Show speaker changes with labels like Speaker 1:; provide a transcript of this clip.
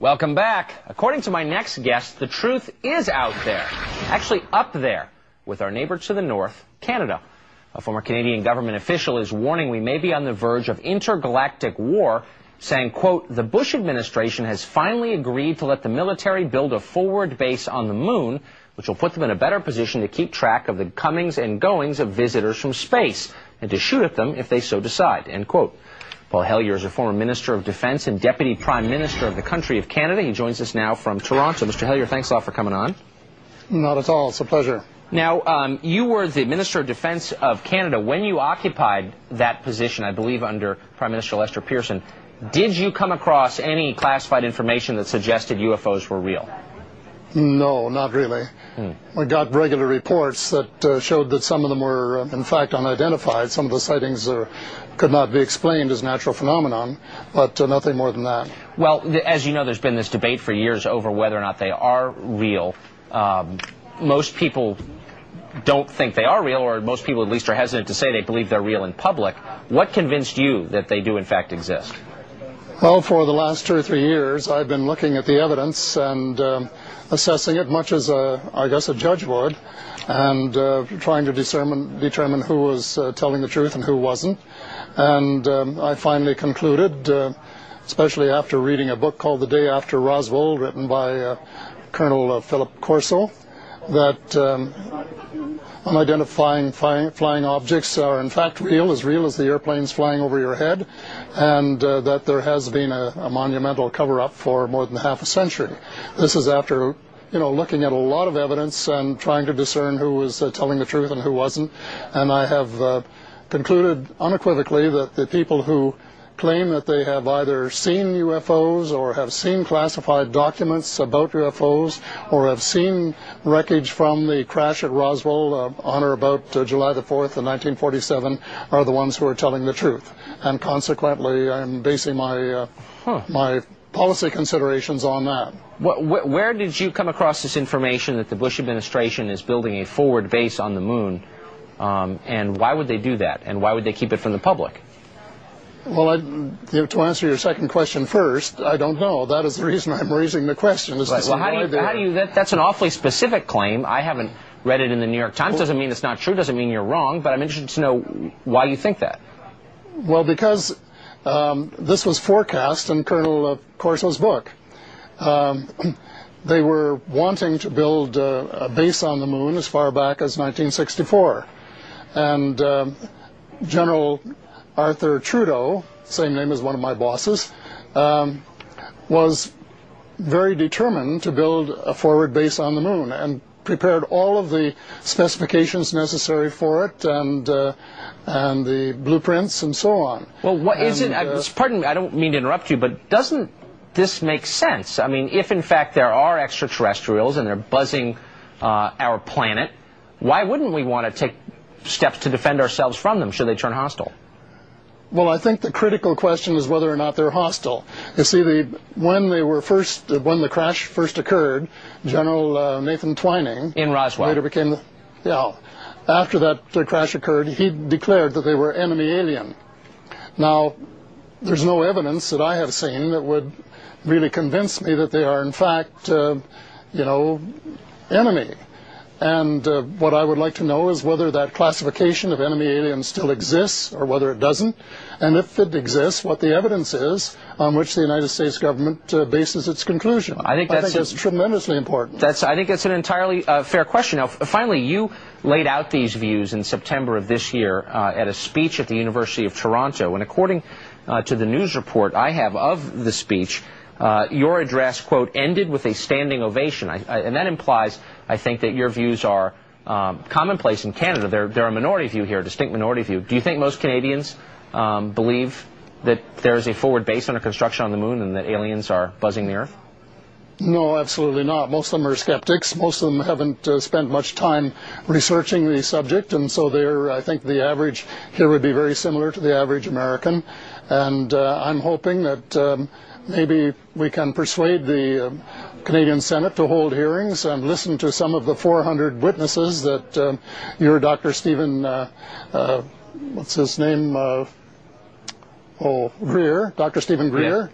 Speaker 1: Welcome back. According to my next guest, the truth is out there, actually up there, with our neighbor to the north, Canada. A former Canadian government official is warning we may be on the verge of intergalactic war, saying, quote, the Bush administration has finally agreed to let the military build a forward base on the moon, which will put them in a better position to keep track of the comings and goings of visitors from space, and to shoot at them if they so decide, end quote. Paul Hellyer is a former Minister of Defense and Deputy Prime Minister of the country of Canada. He joins us now from Toronto. Mr. Hellyer, thanks a lot for coming on.
Speaker 2: Not at all. It's a pleasure.
Speaker 1: Now, you were the Minister of Defense of Canada when you occupied that position, I believe, under Prime Minister Lester Pearson. Did you come across any classified information that suggested UFOs were real?
Speaker 2: No, not really. We got regular reports that showed that some of them were, in fact, unidentified. Some of the sightings could not be explained as natural phenomenon, but nothing more than that.
Speaker 1: Well, as you know, there's been this debate for years over whether or not they are real. Most people don't think they are real, or most people at least are hesitant to say they believe they're real in public. What convinced you that they do in fact exist?
Speaker 2: Well, for the last 2 or 3 years, I've been looking at the evidence and assessing it much as, I guess, a judge would, and trying to determine who was telling the truth and who wasn't. And I finally concluded, especially after reading a book called The Day After Roswell, written by Colonel Philip Corso, that unidentified flying objects are in fact real as the airplanes flying over your head, and that there has been a monumental cover-up for more than half a century. This is after, looking at a lot of evidence and trying to discern who was telling the truth and who wasn't. And I have concluded unequivocally that the people who claim that they have either seen UFOs or have seen classified documents about UFOs or have seen wreckage from the crash at Roswell on or about July the 4th of 1947 are the ones who are telling the truth. And consequently, I'm basing my my policy considerations on that.
Speaker 1: Where did you come across this information that the Bush administration is building a forward base on the moon? And why would they do that? And why would they keep it from the public?
Speaker 2: Well, to answer your second question first, I don't know. That is the reason I'm raising the question.
Speaker 1: Right. Well, how do you that's an awfully specific claim. I haven't read it in the New York Times. Doesn't mean it's not true. Doesn't mean you're wrong. But I'm interested to know why you think that.
Speaker 2: Well, because this was forecast in Colonel Corso's book. They were wanting to build a base on the moon as far back as 1964. And General Arthur Trudeau, same name as one of my bosses, was very determined to build a forward base on the moon and prepared all of the specifications necessary for it and the blueprints and so on.
Speaker 1: Well, what is it? Pardon me, I don't mean to interrupt you, but doesn't this make sense? I mean, if in fact there are extraterrestrials and they're buzzing our planet, why wouldn't we want to take steps to defend ourselves from them should they turn hostile?
Speaker 2: Well, I think the critical question is whether or not they're hostile. You see, when the crash first occurred, General Nathan Twining
Speaker 1: in Roswell
Speaker 2: later became after that crash occurred, he declared that they were enemy alien. Now, there's no evidence that I have seen that would really convince me that they are in fact, enemy. And what I would like to know is whether that classification of enemy alien still exists or whether it doesn't, and if it exists, what the evidence is on which the United States government bases its conclusion. I think that's tremendously important.
Speaker 1: I think that's an entirely fair question. Now, finally, you laid out these views in September of this year at a speech at the University of Toronto, and according to the news report I have of the speech, your address, quote, ended with a standing ovation. And that implies, I think, that your views are commonplace in Canada. They're a minority view here, a distinct minority view. Do you think most Canadians believe that there is a forward base under construction on the moon and that aliens are buzzing the Earth?
Speaker 2: No, absolutely not. Most of them are skeptics. Most of them haven't spent much time researching the subject, and so I think the average here would be very similar to the average American. And I'm hoping that maybe we can persuade the Canadian Senate to hold hearings and listen to some of the 400 witnesses that your Dr. Stephen, what's his name? Greer, Dr. Stephen Greer,